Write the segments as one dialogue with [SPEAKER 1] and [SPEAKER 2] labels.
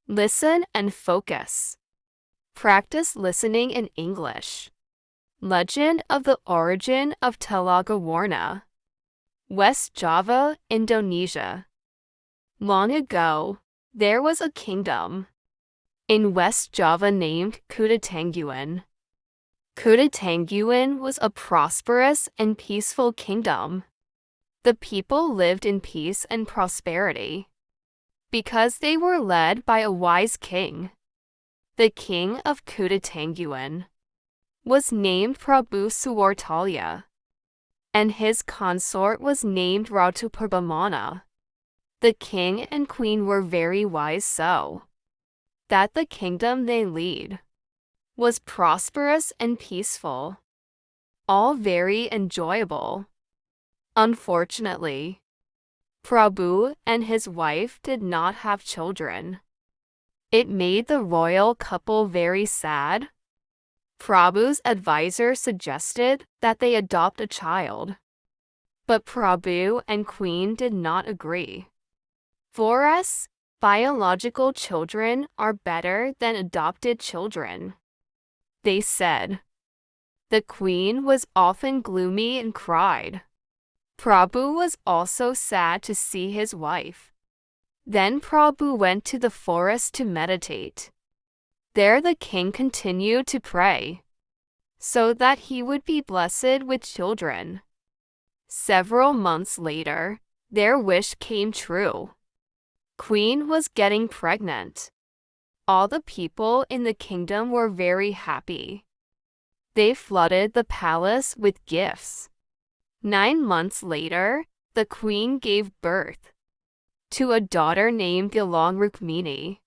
[SPEAKER 1] Listen and focus. Practice listening in English. Legend of the origin of Telaga Warna. West Java, Indonesia. Long ago, there was a kingdom in West Java named Kudatanguin. Kudatanguin was a prosperous and peaceful kingdom. The people lived in peace and prosperity because they were led by a wise king. The king of Kudatanguin was named Prabu Suwartalya, and his consort was named Ratu Purbamana. The king and queen were very wise, so that the kingdom they lead was prosperous and peaceful, all very enjoyable. Unfortunately, Prabhu and his wife did not have children. It made the royal couple very sad. Prabhu's advisor suggested that they adopt a child, but Prabhu and Queen did not agree. For us, biological children are better than adopted children, they said. The Queen was often gloomy and cried. Prabhu was also sad to see his wife. Then Prabhu went to the forest to meditate. There the king continued to pray, so that he would be blessed with children. Several months later, their wish came true. Queen was getting pregnant. All the people in the kingdom were very happy. They flooded the palace with gifts. 9 months later, the queen gave birth to a daughter named Gilang Rukmini.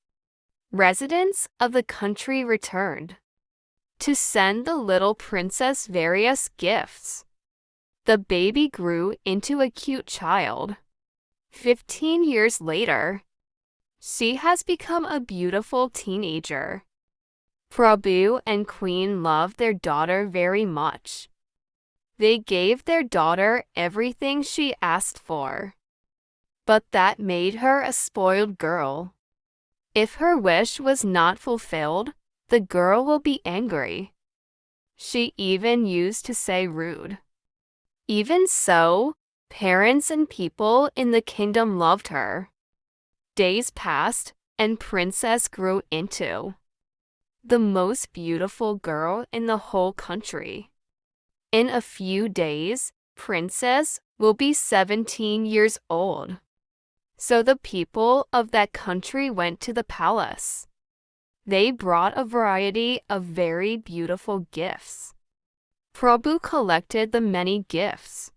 [SPEAKER 1] Residents of the country returned to send the little princess various gifts. The baby grew into a cute child. 15 years later, she has become a beautiful teenager. Prabhu and Queen loved their daughter very much. They gave their daughter everything she asked for, but that made her a spoiled girl. If her wish was not fulfilled, the girl will be angry. She even used to say rude. Even so, parents and people in the kingdom loved her. Days passed, and Princess grew into the most beautiful girl in the whole country. In a few days, Princess will be 17 years old. So the people of that country went to the palace. They brought a variety of very beautiful gifts. Prabhu collected the many gifts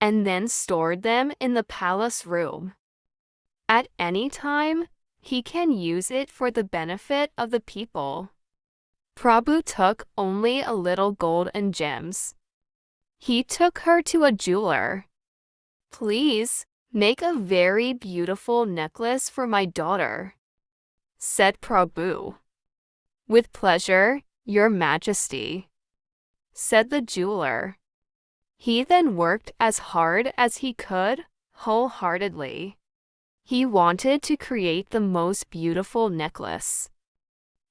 [SPEAKER 1] and then stored them in the palace room. At any time, he can use it for the benefit of the people. Prabhu took only a little gold and gems. He took her to a jeweler. Please, make a very beautiful necklace for my daughter, said Prabhu. With pleasure, Your Majesty, said the jeweler. He then worked as hard as he could, wholeheartedly. He wanted to create the most beautiful necklace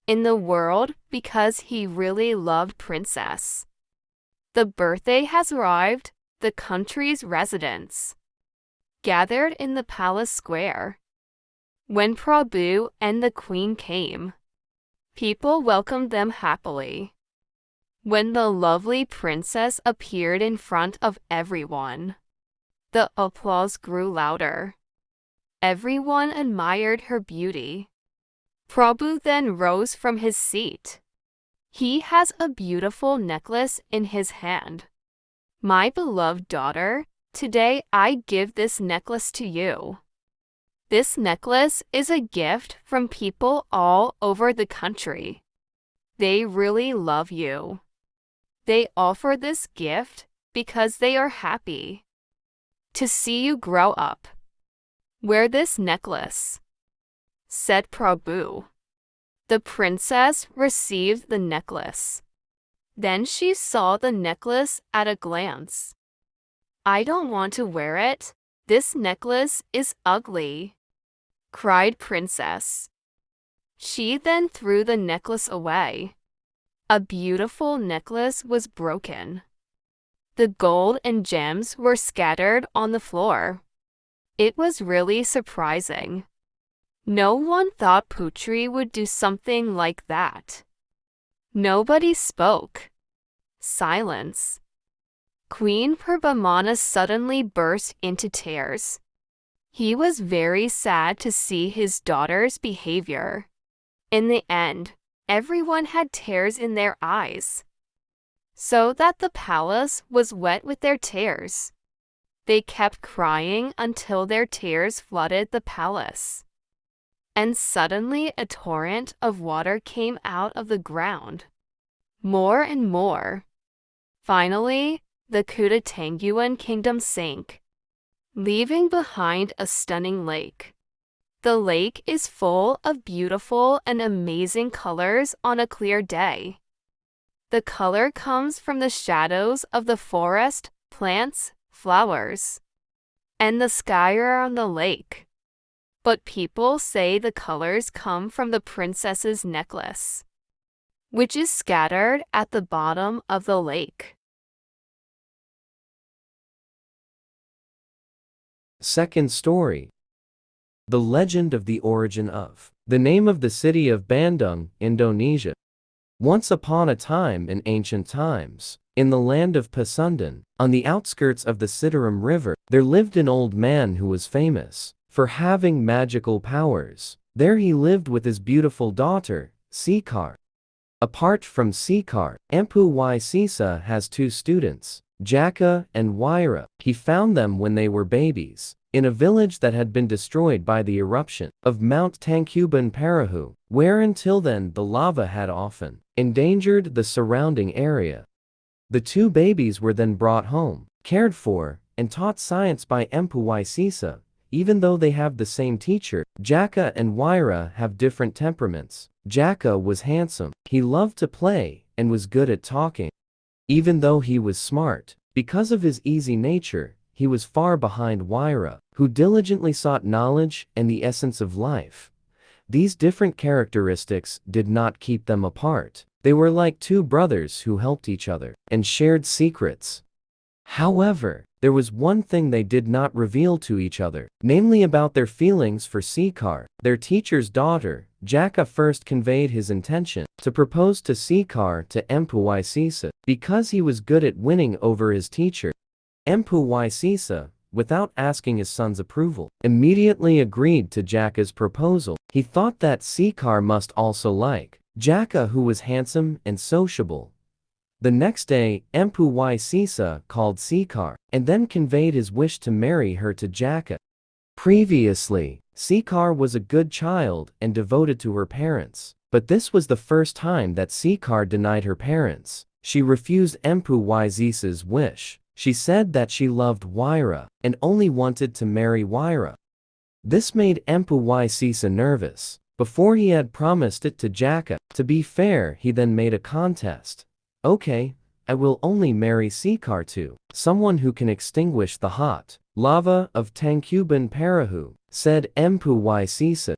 [SPEAKER 1] in the world because he really loved Princess. The birthday has arrived. The country's residents gathered in the palace square. When Prabhu and the queen came, people welcomed them happily. When the lovely princess appeared in front of everyone, the applause grew louder. Everyone admired her beauty. Prabhu then rose from his seat. He has a beautiful necklace in his hand. My beloved daughter, today I give this necklace to you. This necklace is a gift from people all over the country. They really love you. They offer this gift because they are happy to see you grow up. Wear this necklace, said Prabhu. The princess received the necklace. Then she saw the necklace at a glance. I don't want to wear it. This necklace is ugly, cried Princess. She then threw the necklace away. A beautiful necklace was broken. The gold and gems were scattered on the floor. It was really surprising. No one thought Putri would do something like that. Nobody spoke. Silence. Queen Purbamana suddenly burst into tears. He was very sad to see his daughter's behavior. In the end, everyone had tears in their eyes, so that the palace was wet with their tears. They kept crying until their tears flooded the palace. And suddenly a torrent of water came out of the ground. More and more. Finally, the Kutatanguan kingdom sank, leaving behind a stunning lake. The lake is full of beautiful and amazing colors on a clear day. The color comes from the shadows of the forest, plants, flowers, and the sky around the lake. But people say the colors come from the princess's necklace, which is scattered at the bottom of the lake.
[SPEAKER 2] Second story. The legend of the origin of. The name of the city of Bandung, Indonesia. Once upon a time in ancient times, in the land of Pasundan, on the outskirts of the Citarum River, there lived an old man who was famous for having magical powers. There he lived with his beautiful daughter, Sekar. Apart from Sekar, Empu Sisa has two students, Jaka and Waira. He found them when they were babies, in a village that had been destroyed by the eruption of Mount Tangkuban Parahu, where until then the lava had often endangered the surrounding area. The two babies were then brought home, cared for, and taught science by Empu Sisa. Even though they have the same teacher, Jaka and Waira have different temperaments. Jaka was handsome, he loved to play, and was good at talking. Even though he was smart, because of his easy nature, he was far behind Waira, who diligently sought knowledge and the essence of life. These different characteristics did not keep them apart. They were like two brothers who helped each other and shared secrets. However, there was one thing they did not reveal to each other, namely about their feelings for Sekar, their teacher's daughter. Jaka first conveyed his intention to propose to Sekar to Empu Sisa, because he was good at winning over his teacher. Empu Sisa, without asking his son's approval, immediately agreed to Jaka's proposal. He thought that Sekar must also like Jaka, who was handsome and sociable. The next day, Empu Sisa called Sekar, and then conveyed his wish to marry her to Jaka. Previously, Sekar was a good child and devoted to her parents, but this was the first time that Sekar denied her parents. She refused Empu Sisa's wish. She said that she loved Waira, and only wanted to marry Waira. This made Empu Sisa nervous. Before he had promised it to Jaka. To be fair, he then made a contest. Okay, I will only marry Sekar to someone who can extinguish the hot lava of Tangkuban Parahu, said Empu Sisa.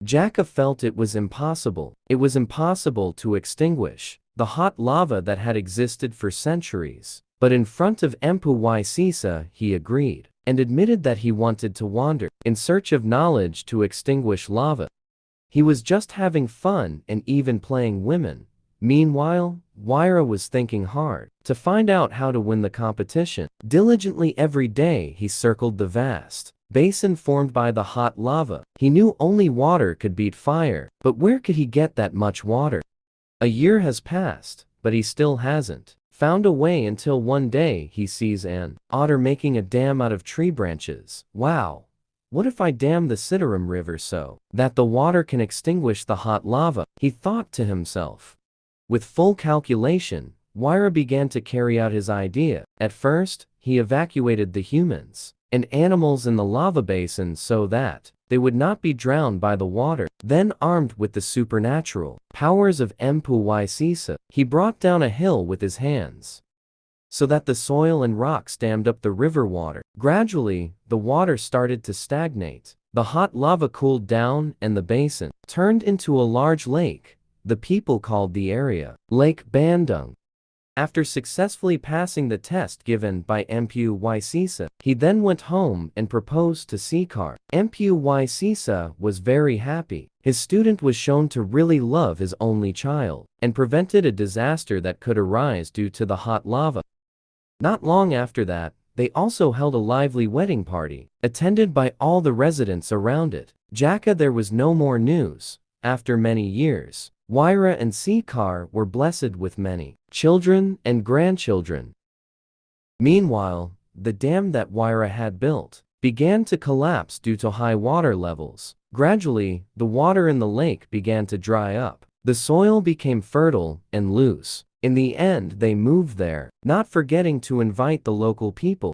[SPEAKER 2] Jaka felt it was impossible. It was impossible to extinguish the hot lava that had existed for centuries. But in front of Empu Sisa he agreed, and admitted that he wanted to wander in search of knowledge to extinguish lava. He was just having fun and even playing women. Meanwhile, Waira was thinking hard to find out how to win the competition. Diligently every day he circled the vast basin formed by the hot lava. He knew only water could beat fire, but where could he get that much water? A year has passed, but he still hasn't found a way until one day he sees an otter making a dam out of tree branches. Wow! What if I dam the Citarum River so that the water can extinguish the hot lava? He thought to himself. With full calculation, Waira began to carry out his idea. At first, he evacuated the humans and animals in the lava basin so that they would not be drowned by the water. Then, armed with the supernatural powers of Empu Sisa, he brought down a hill with his hands, so that the soil and rocks dammed up the river water. Gradually, the water started to stagnate. The hot lava cooled down and the basin turned into a large lake. The people called the area Lake Bandung. After successfully passing the test given by Mpu Sisa, he then went home and proposed to Sekar. Mpu Sisa was very happy. His student was shown to really love his only child, and prevented a disaster that could arise due to the hot lava. Not long after that, they also held a lively wedding party, attended by all the residents around it. Jaka there was no more news. After many years, Waira and Sekar were blessed with many children and grandchildren. Meanwhile, the dam that Waira had built began to collapse due to high water levels. Gradually, the water in the lake began to dry up. The soil became fertile and loose. In the end, they moved there, not forgetting to invite the local people.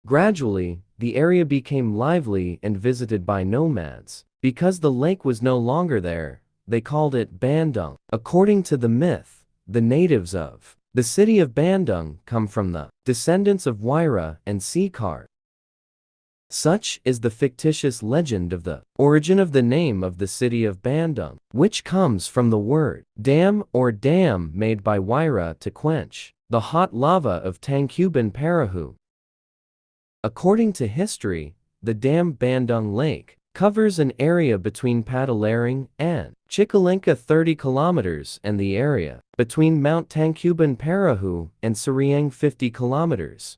[SPEAKER 2] Gradually, the area became lively and visited by nomads. Because the lake was no longer there, they called it Bandung. According to the myth, the natives of the city of Bandung come from the descendants of Waira and Sekar. Such is the fictitious legend of the origin of the name of the city of Bandung, which comes from the word dam or dam made by Waira to quench the hot lava of Tangkuban Parahu. According to history, the dam Bandung Lake covers an area between Padalarang and Chicalengka 30 kilometers and the area between Mount Tangkuban Parahu and Seriang 50 kilometers.